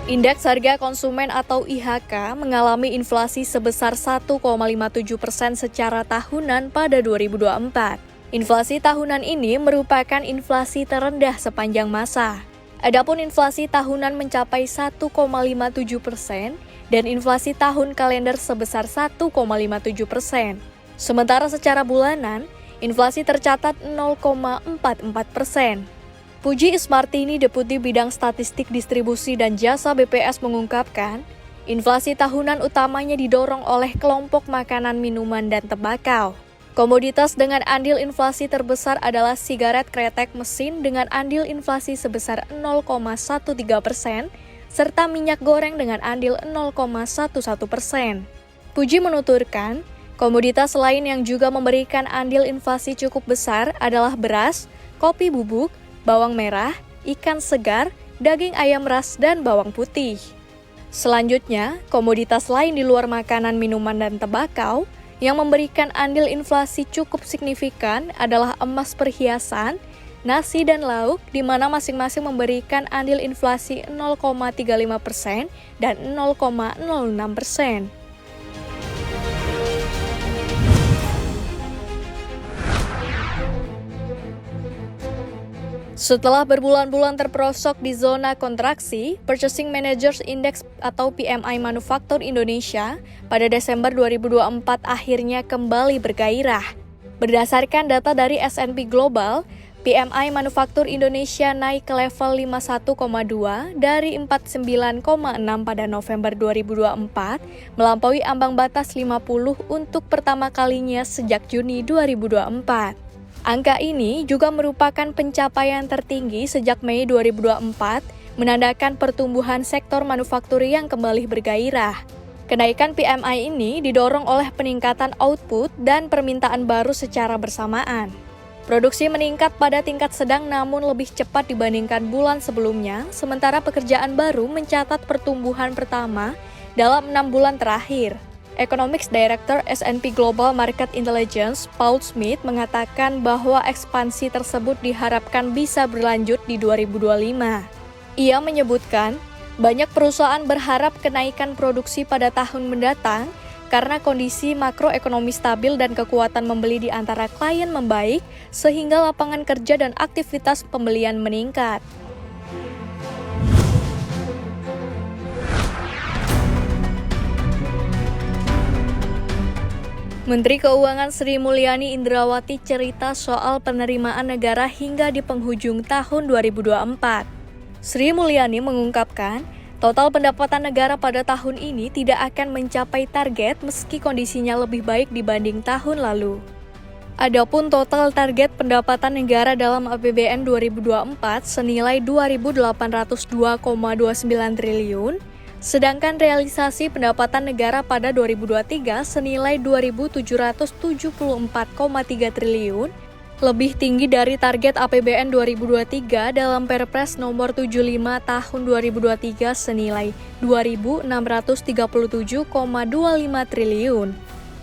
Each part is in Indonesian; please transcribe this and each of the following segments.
Indeks harga konsumen atau IHK mengalami inflasi sebesar 1,57% secara tahunan pada 2024. Inflasi tahunan ini merupakan inflasi terendah sepanjang masa. Adapun inflasi tahunan mencapai 1,57% dan inflasi tahun kalender sebesar 1,57%. Sementara secara bulanan, inflasi tercatat 0,44%. Puji Ismartini, Deputi Bidang Statistik Distribusi dan Jasa BPS mengungkapkan, inflasi tahunan utamanya didorong oleh kelompok makanan, minuman, dan tembakau. Komoditas dengan andil inflasi terbesar adalah sigaret kretek mesin dengan andil inflasi sebesar 0,13%, serta minyak goreng dengan andil 0,11%. Puji menuturkan, komoditas lain yang juga memberikan andil inflasi cukup besar adalah beras, kopi bubuk, bawang merah, ikan segar, daging ayam ras, dan bawang putih. Selanjutnya, komoditas lain di luar makanan, minuman, dan tembakau yang memberikan andil inflasi cukup signifikan adalah emas perhiasan, nasi, dan lauk, di mana masing-masing memberikan andil inflasi 0,35% dan 0,06%. Setelah berbulan-bulan terperosok di zona kontraksi, Purchasing Managers Index atau PMI Manufaktur Indonesia pada Desember 2024 akhirnya kembali bergairah. Berdasarkan data dari S&P Global, PMI Manufaktur Indonesia naik ke level 51,2 dari 49,6 pada November 2024, melampaui ambang batas 50 untuk pertama kalinya sejak Juni 2024. Angka ini juga merupakan pencapaian tertinggi sejak Mei 2024, menandakan pertumbuhan sektor manufaktur yang kembali bergairah. Kenaikan PMI ini didorong oleh peningkatan output dan permintaan baru secara bersamaan. Produksi meningkat pada tingkat sedang namun lebih cepat dibandingkan bulan sebelumnya, sementara pekerjaan baru mencatat pertumbuhan pertama dalam 6 bulan terakhir. Economics Director S&P Global Market Intelligence, Paul Smith, mengatakan bahwa ekspansi tersebut diharapkan bisa berlanjut di 2025. Ia menyebutkan, banyak perusahaan berharap kenaikan produksi pada tahun mendatang karena kondisi makroekonomi stabil dan kekuatan membeli di antara klien membaik, sehingga lapangan kerja dan aktivitas pembelian meningkat. Menteri Keuangan Sri Mulyani Indrawati cerita soal penerimaan negara hingga di penghujung tahun 2024. Sri Mulyani mengungkapkan, total pendapatan negara pada tahun ini tidak akan mencapai target meski kondisinya lebih baik dibanding tahun lalu. Adapun total target pendapatan negara dalam APBN 2024 senilai 2.802,29 triliun, sedangkan realisasi pendapatan negara pada 2023 senilai 2.774,3 triliun, lebih tinggi dari target APBN 2023 dalam Perpres nomor 75 tahun 2023 senilai 2.637,25 triliun.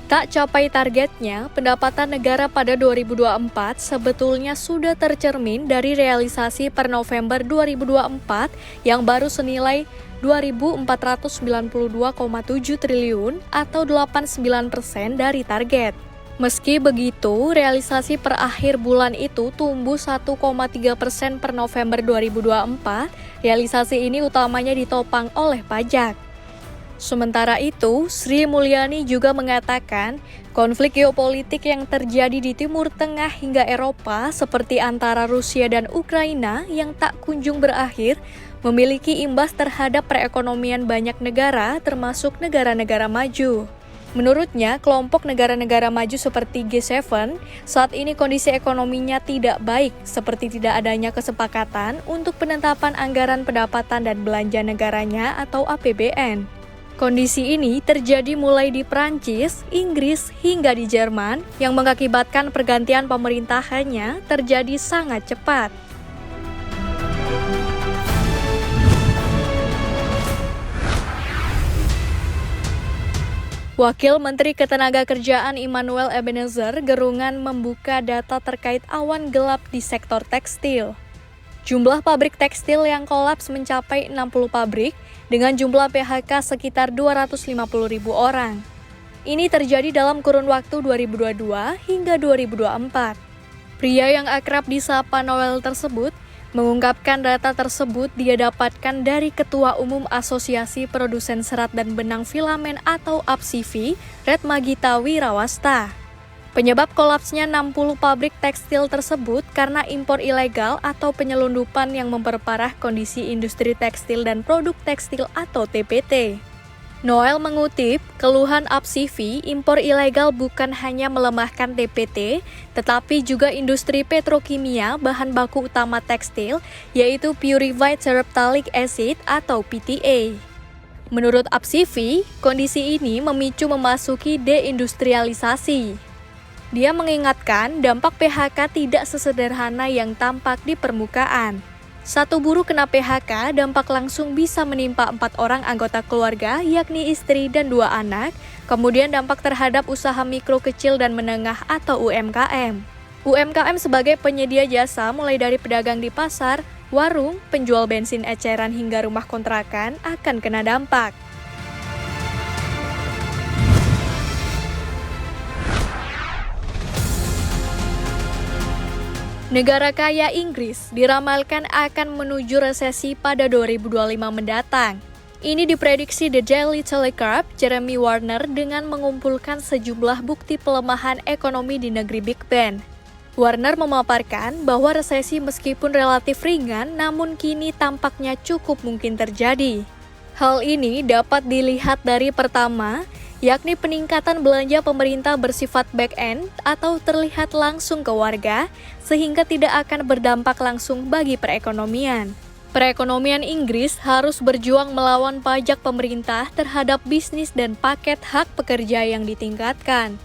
Tak capai targetnya, pendapatan negara pada 2024 sebetulnya sudah tercermin dari realisasi per November 2024 yang baru senilai 2.492,7 triliun atau 89% dari target. Meski begitu, realisasi per akhir bulan itu tumbuh 1,3% per November 2024. Realisasi ini utamanya ditopang oleh pajak. Sementara itu, Sri Mulyani juga mengatakan konflik geopolitik yang terjadi di Timur Tengah hingga Eropa seperti antara Rusia dan Ukraina yang tak kunjung berakhir memiliki imbas terhadap perekonomian banyak negara termasuk negara-negara maju. Menurutnya, kelompok negara-negara maju seperti G7 saat ini kondisi ekonominya tidak baik seperti tidak adanya kesepakatan untuk penetapan anggaran pendapatan dan belanja negaranya atau APBN. Kondisi ini terjadi mulai di Prancis, Inggris, hingga di Jerman yang mengakibatkan pergantian pemerintahannya terjadi sangat cepat. Wakil Menteri Ketenagakerjaan Immanuel Ebenezer gerungan membuka data terkait awan gelap di sektor tekstil. Jumlah pabrik tekstil yang kolaps mencapai 60 pabrik dengan jumlah PHK sekitar 250.000 orang. Ini terjadi dalam kurun waktu 2022 hingga 2024. Pria yang akrab disapa Noel tersebut mengungkapkan data tersebut dia dapatkan dari Ketua Umum Asosiasi Produsen Serat dan Benang Filamen atau APSIFI, Retmagita Wirawasta. Penyebab kolapsnya 60 pabrik tekstil tersebut karena impor ilegal atau penyelundupan yang memperparah kondisi industri tekstil dan produk tekstil atau TPT. Noel mengutip, keluhan APSIFI, impor ilegal bukan hanya melemahkan TPT, tetapi juga industri petrokimia bahan baku utama tekstil, yaitu Purified Terephthalic Acid atau PTA. Menurut APSIFI, kondisi ini memicu memasuki deindustrialisasi. Dia mengingatkan dampak PHK tidak sesederhana yang tampak di permukaan. Satu buruh kena PHK, dampak langsung bisa menimpa 4 orang anggota keluarga, yakni istri dan 2 anak, kemudian dampak terhadap usaha mikro kecil dan menengah atau UMKM. UMKM sebagai penyedia jasa mulai dari pedagang di pasar, warung, penjual bensin eceran hingga rumah kontrakan akan kena dampak. Negara kaya Inggris diramalkan akan menuju resesi pada 2025 mendatang. Ini diprediksi The Daily Telegraph, Jeremy Warner dengan mengumpulkan sejumlah bukti pelemahan ekonomi di negeri Big Ben. Warner memaparkan bahwa resesi meskipun relatif ringan, namun kini tampaknya cukup mungkin terjadi. Hal ini dapat dilihat dari pertama, yakni peningkatan belanja pemerintah bersifat back-end atau terlihat langsung ke warga, sehingga tidak akan berdampak langsung bagi perekonomian. Perekonomian Inggris harus berjuang melawan pajak pemerintah terhadap bisnis dan paket hak pekerja yang ditingkatkan.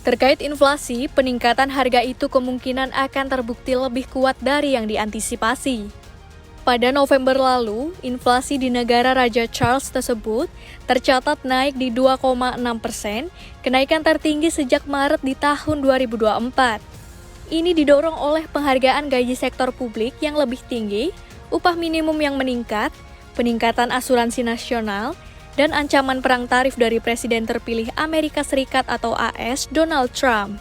Terkait inflasi, peningkatan harga itu kemungkinan akan terbukti lebih kuat dari yang diantisipasi. Pada November lalu, inflasi di negara Raja Charles tersebut tercatat naik di 2,6%, kenaikan tertinggi sejak Maret di tahun 2024. Ini didorong oleh penghargaan gaji sektor publik yang lebih tinggi, upah minimum yang meningkat, peningkatan asuransi nasional, dan ancaman perang tarif dari Presiden terpilih Amerika Serikat atau AS, Donald Trump.